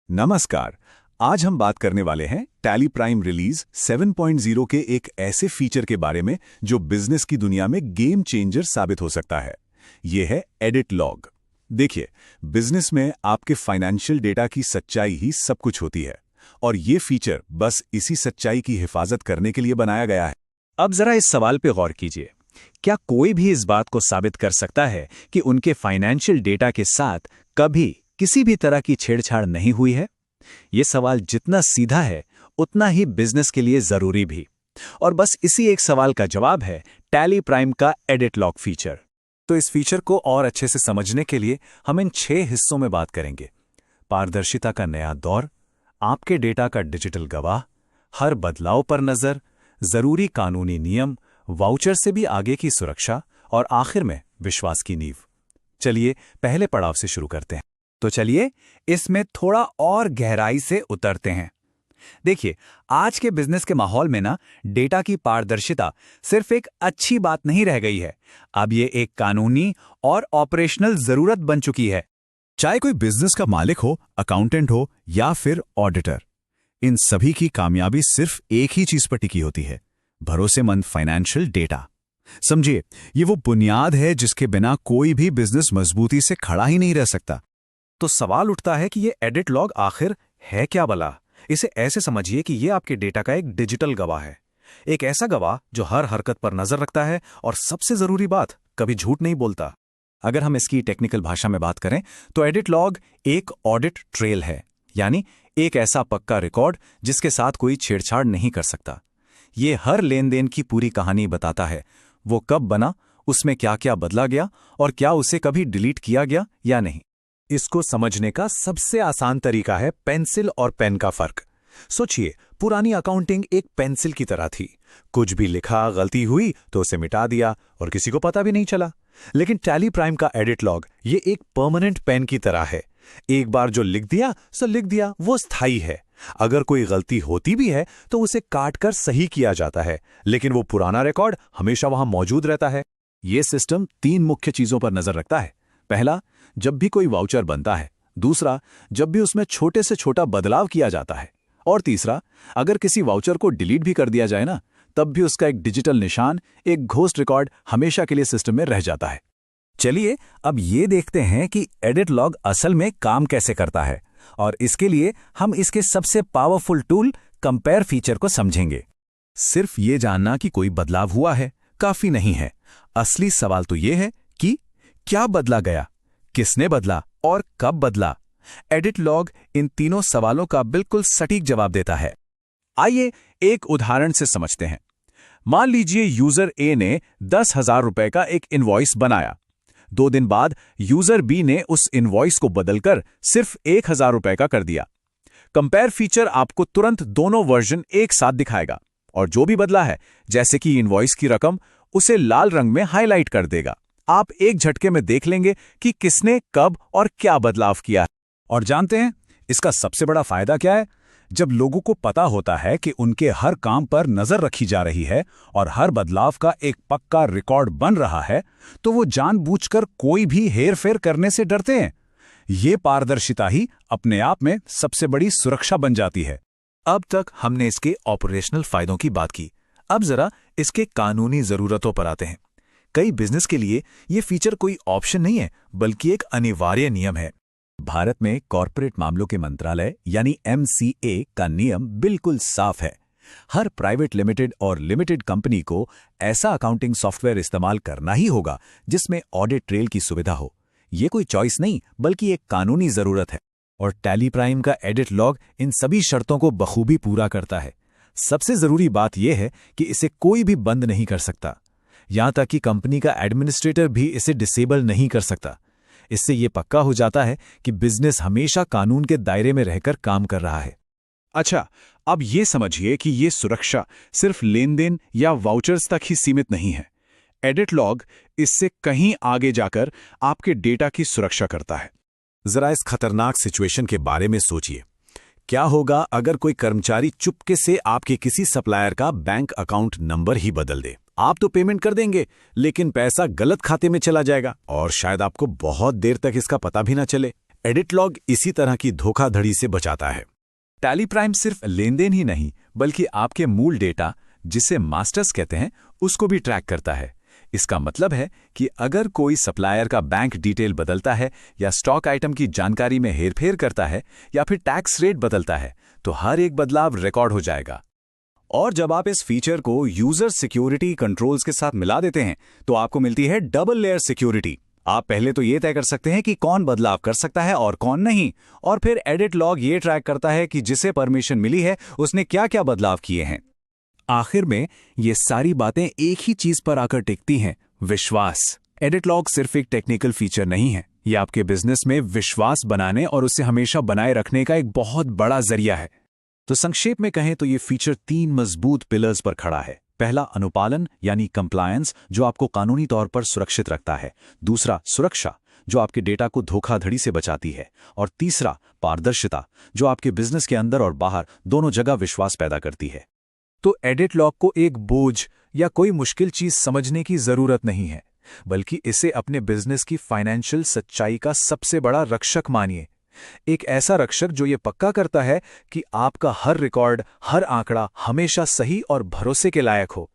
नमस्कार। आज हम बात करने वाले हैं टैली प्राइम रिलीज 7.0 के एक ऐसे फीचर के बारे में जो बिजनेस की दुनिया में गेम चेंजर साबित हो सकता है। ये है एडिट लॉग। देखिए, बिजनेस में आपके फाइनेंशियल डेटा की सच्चाई ही सब कुछ होती है और ये फीचर बस इसी सच्चाई की हिफाजत करने के लिए बनाया गया है। अब जरा इस सवाल पे गौर कीजिए, क्या कोई भी इस बात को साबित कर सकता है कि उनके फाइनेंशियल डेटा के साथ कभी किसी भी तरह की छेड़छाड़ नहीं हुई है? ये सवाल जितना सीधा है उतना ही बिजनेस के लिए जरूरी भी। और बस इसी एक सवाल का जवाब है टैली प्राइम का एडिट लॉग फीचर। तो इस फीचर को और अच्छे से समझने के लिए हम इन 6 हिस्सों में बात करेंगे। पारदर्शिता का नया दौर, आपके डेटा का डिजिटल गवाह, हर बदलाव पर नजर, जरूरी कानूनी नियम, वाउचर से भी आगे की सुरक्षा और आखिर में विश्वास की नींव। चलिए पहले पड़ाव से शुरू करते हैं। तो चलिए इसमें थोड़ा और गहराई से उतरते हैं। देखिए, आज के बिजनेस के माहौल में ना डेटा की पारदर्शिता सिर्फ एक अच्छी बात नहीं रह गई है, अब ये एक कानूनी और ऑपरेशनल जरूरत बन चुकी है। चाहे कोई बिजनेस का मालिक हो, अकाउंटेंट हो या फिर ऑडिटर, इन सभी की कामयाबी सिर्फ एक ही चीज पर टिकी होती है, भरोसेमंद फाइनेंशियल डेटा। समझिए, ये वो बुनियाद है जिसके बिना कोई भी बिजनेस मजबूती से खड़ा ही नहीं रह सकता। तो सवाल उठता है कि ये एडिट लॉग आखिर है क्या भला? इसे ऐसे समझिए कि ये आपके डेटा का एक डिजिटल गवाह है, एक ऐसा गवाह जो हर हरकत पर नजर रखता है और सबसे जरूरी बात, कभी झूठ नहीं बोलता। अगर हम इसकी टेक्निकल भाषा में बात करें तो एडिट लॉग एक ऑडिट ट्रेल है, यानी एक ऐसा पक्का रिकॉर्ड जिसके साथ कोई छेड़छाड़ नहीं कर सकता। ये हर लेन देन की पूरी कहानी बताता है, वो कब बना, उसमें क्या क्या बदला गया और क्या उसे कभी डिलीट किया गया या नहीं। इसको समझने का सबसे आसान तरीका है पेंसिल और पेन का फर्क। सोचिए, पुरानी अकाउंटिंग एक पेंसिल की तरह थी, कुछ भी लिखा, गलती हुई तो उसे मिटा दिया और किसी को पता भी नहीं चला। लेकिन टैली प्राइम का एडिट लॉग ये एक परमानेंट पेन की तरह है, एक बार जो लिख दिया सो लिख दिया, वो स्थायी है। अगर कोई गलती होती भी है तो उसे काटकर सही किया जाता है, लेकिन वो पुराना रिकॉर्ड हमेशा वहां मौजूद रहता है। ये सिस्टम 3 मुख्य चीजों पर नजर रखता है। पहला, जब भी कोई वाउचर बनता है। दूसरा, जब भी उसमें छोटे से छोटा बदलाव किया जाता है। और तीसरा, अगर किसी वाउचर को डिलीट भी कर दिया जाए ना, तब भी उसका एक डिजिटल निशान, एक घोस्ट रिकॉर्ड हमेशा के लिए सिस्टम में रह जाता है। चलिए अब ये देखते हैं कि एडिट लॉग असल में काम कैसे करता है, और इसके लिए हम इसके सबसे पावरफुल टूल कंपेयर फीचर को समझेंगे। सिर्फ ये जानना कि कोई बदलाव हुआ है काफी नहीं है। असली सवाल तो ये है कि क्या बदला गया, किसने बदला और कब बदला। एडिट लॉग इन तीनों सवालों का बिल्कुल सटीक जवाब देता है। आइए एक उदाहरण से समझते हैं। मान लीजिए यूजर ए ने 10,000 रुपए का एक इनवॉइस बनाया। 2 दिन बाद यूजर बी ने उस इनवॉइस को बदलकर सिर्फ 1,000 रुपए का कर दिया। कंपेयर फीचर आपको तुरंत दोनों वर्जन एक साथ दिखाएगा और जो भी बदला है, जैसे कि इनवॉइस की रकम, उसे लाल रंग में हाईलाइट कर देगा। आप एक झटके में देख लेंगे कि किसने कब और क्या बदलाव किया है। और जानते हैं इसका सबसे बड़ा फायदा क्या है? जब लोगों को पता होता है कि उनके हर काम पर नजर रखी जा रही है और हर बदलाव का एक पक्का रिकॉर्ड बन रहा है, तो वो जानबूझकर कोई भी हेरफेर करने से डरते हैं। ये पारदर्शिता ही अपने आप में सबसे बड़ी सुरक्षा बन जाती है। अब तक हमने इसके ऑपरेशनल फायदों की बात की, अब जरा इसके कानूनी जरूरतों पर आते हैं। कई बिजनेस के लिए ये फीचर कोई ऑप्शन नहीं है, बल्कि एक अनिवार्य नियम है। भारत में कॉर्पोरेट मामलों के मंत्रालय यानी MCA का नियम बिल्कुल साफ है। हर प्राइवेट लिमिटेड और लिमिटेड कंपनी को ऐसा अकाउंटिंग सॉफ्टवेयर इस्तेमाल करना ही होगा जिसमें ऑडिट ट्रेल की सुविधा हो। ये कोई चॉइस नहीं, बल्कि एक कानूनी जरूरत है। और टैली प्राइम का एडिट लॉग इन सभी शर्तों को बखूबी पूरा करता है। सबसे जरूरी बात यह है कि इसे कोई भी बंद नहीं कर सकता, यहां तक कि कंपनी का एडमिनिस्ट्रेटर भी इसे डिसेबल नहीं कर सकता। इससे यह पक्का हो जाता है कि बिजनेस हमेशा कानून के दायरे में रहकर काम कर रहा है। अच्छा, अब ये समझिए कि ये सुरक्षा सिर्फ लेन देन या वाउचर्स तक ही सीमित नहीं है। एडिट लॉग इससे कहीं आगे जाकर आपके डेटा की सुरक्षा करता है। जरा इस खतरनाक सिचुएशन के बारे में सोचिए। क्या होगा अगर कोई कर्मचारी चुपके से आपके किसी सप्लायर का बैंक अकाउंट नंबर ही बदल दे? आप तो पेमेंट कर देंगे, लेकिन पैसा गलत खाते में चला जाएगा और शायद आपको बहुत देर तक इसका पता भी ना चले। एडिट लॉग इसी तरह की धोखाधड़ी से बचाता है। टैली प्राइम सिर्फ लेनदेन ही नहीं बल्कि आपके मूल डेटा, जिसे मास्टर्स कहते हैं, उसको भी ट्रैक करता है। इसका मतलब है कि अगर कोई सप्लायर का बैंक डिटेल बदलता है या स्टॉक आइटम की जानकारी में हेरफेर करता है या फिर टैक्स रेट बदलता है, तो हर एक बदलाव रिकॉर्ड हो जाएगा। और जब आप इस फीचर को यूजर सिक्योरिटी कंट्रोल्स के साथ मिला देते हैं तो आपको मिलती है डबल लेयर सिक्योरिटी। आप पहले तो ये तय कर सकते हैं कि कौन बदलाव कर सकता है और कौन नहीं, और फिर एडिट लॉग ये ट्रैक करता है कि जिसे परमिशन मिली है उसने क्या क्या बदलाव किए हैं। आखिर में ये सारी बातें एक ही चीज पर आकर टिकती हैं, विश्वास। एडिट लॉग सिर्फ एक टेक्निकल फीचर नहीं है, ये आपके बिजनेस में विश्वास बनाने और उसे हमेशा बनाए रखने का एक बहुत बड़ा जरिया है। तो संक्षेप में कहें तो ये फीचर 3 मजबूत पिलर्स पर खड़ा है। पहला, अनुपालन यानी कंप्लायंस, जो आपको कानूनी तौर पर सुरक्षित रखता है। दूसरा, सुरक्षा, जो आपके डेटा को धोखाधड़ी से बचाती है। और तीसरा, पारदर्शिता, जो आपके बिजनेस के अंदर और बाहर दोनों जगह विश्वास पैदा करती है। तो एडिट लॉग को एक बोझ या कोई मुश्किल चीज समझने की जरूरत नहीं है, बल्कि इसे अपने बिजनेस की फाइनेंशियल सच्चाई का सबसे बड़ा रक्षक मानिए। एक ऐसा रक्षक जो ये पक्का करता है कि आपका हर रिकॉर्ड, हर आंकड़ा हमेशा सही और भरोसे के लायक हो।